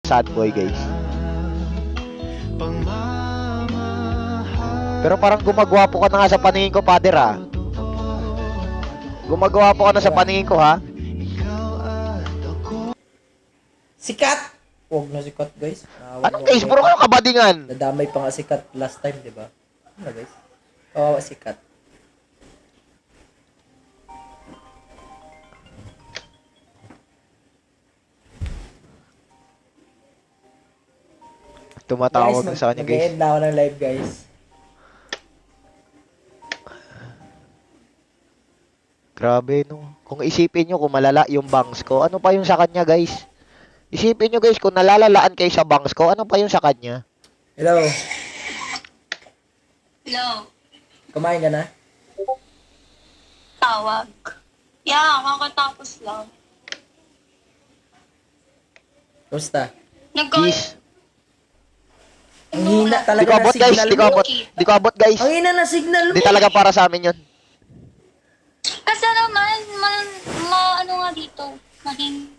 sad boy guys. Pero parang gumagwapo ka na nga sa paningin ko, Father ah. Gumagwapo ka na sa paningin ko ha. Sikat! Huwag na sikat, guys. Anong guys bro, ano kabadingan? Nadamay pa nga sikat last time, di ba? Ano, guys? Oo, sikat. Tumatawag na sa kanya guys. Mag-end na ako ng live, guys. Grabe no. Kung isipin nyo kung malala yung bangs ko, ano pa yung sa kanya guys? Isipin nyo guys, kung nalalalaan kayo sa bangs ko, ano pa yung sa kanya? Hello. Hello. Kumain ka na? Tawag. Yeah, kakatapos lang. Kumusta? Peace. Ang hina Di talaga ko ng abot guys, signal di ko mo. abot. Di ko abot guys. Ang hina ng signal mo. Di talaga para sa amin yun. Kasi naman, ano nga dito, maging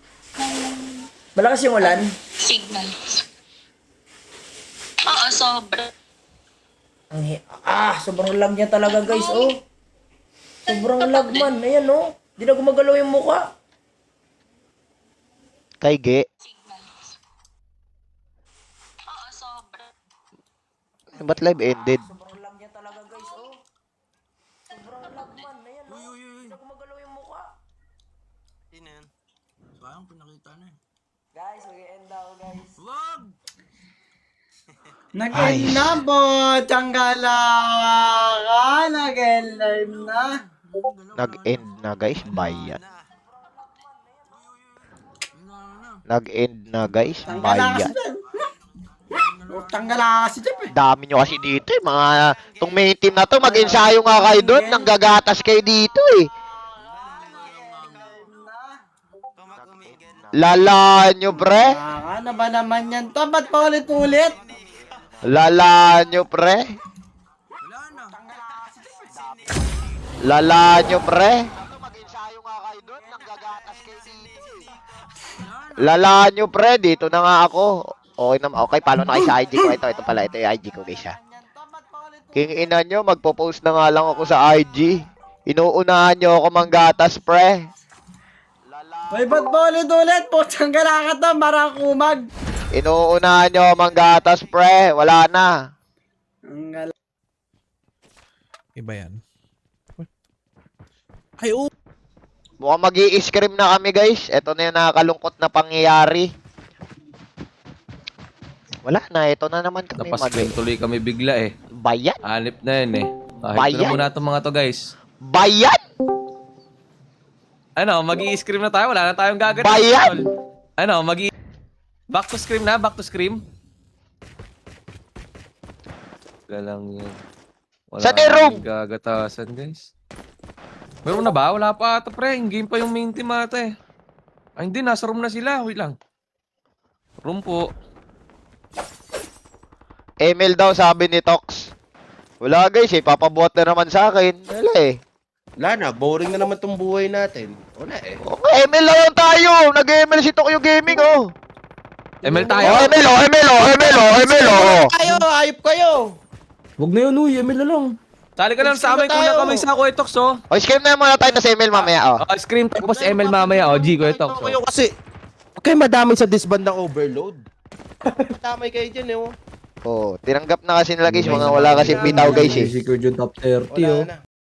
Malakas yung ulan. signal. Oo, sobra. Sobrang lag niya talaga, guys, oh. Sobrang lag man. Ayan, oh. Di na gumagalaw yung mukha. Kay Ge. Signal. Oo, sobra. Ba't live ended? Sobrang lag niya talaga, guys, oh. Sobrang lag man. Ayan, oh. Di na gumagalaw yung mukha. Sino yan? Sayang, pinakita na eh. Guys, mag-end ako, guys. Wag! Nag-end na po, Tsanggala ka, nag-end live na. Nag-end na guys, bayan. Nag-end na guys, Tsanggala bayan. kasi dyan. Tsanggala kasi dyan eh. Dami nyo kasi dito eh, mga tong main team na to, mag-ensayo nga kayo doon, nanggagatas kayo dito eh. Lala nyo pre, Ano ba naman yan to? Ba't pa ulit-ulit? lala nyo pre, Wala na. lala nyo pre. Lala nyo pre, dito na nga ako. Okay na, okay, follow na kayo sa IG ko. Ito pala, ito yung IG ko guys ha. King ina nyo, magpo-post na nga lang ako sa IG. Inuunahan nyo ako manggatas pre. Uy, ba't pa ulit-ulit po? Tsanggala ka to, marakumag. Inuunahan nyo ako manggatas pre, wala na. Iba yan. Ay, oh! Mukhang mag-i-scream na kami guys. Ito na yung nakakalungkot na pangyayari. Wala na, ito na naman kami Napascreen tuloy kami bigla eh. Bayan? Hanip na yun eh. Ito Bayan? na muna itong mga to guys. Bayan? Ano, mag-i-scream na tayo. Wala na tayong gagawin. Bayan? Ano, back to scream na? Back to scream? Galang yan. Wala Saan yung room? kaming gagatasan guys. Meron na ba? Wala pa ata pre. In-game pa yung main team ata eh. Ay hindi, nasa room na sila. Wait lang. Room po. Emil daw sabi ni Tox. Wala guys eh, papabuhat na naman sa akin. Wala eh. Wala na, boring na naman tong buhay natin. Wala eh. Okay, Emil lang tayo. Nag-Emil si Tokyo Gaming oh. ML tayo. Oh, Emil oh, Emil oh, Emil oh, Emil oh. Kayo, ayop kayo! Huwag na yun, uy. ML na lang. Sali ka lang sa amin kung tayo. kami sa Kuya Tox, oh. O, scream na muna tayo sa Emil mamaya oh. Scream tapos ML mamaya, oh. G, Kuya Tox, Kayo oh. kasi, okay madami sa disband ng overload. Damay kayo dyan eh. Oh, tinanggap na kasi nila guys, mga wala kasi bitaw guys eh. Secure yung top 30, Wala oh. na.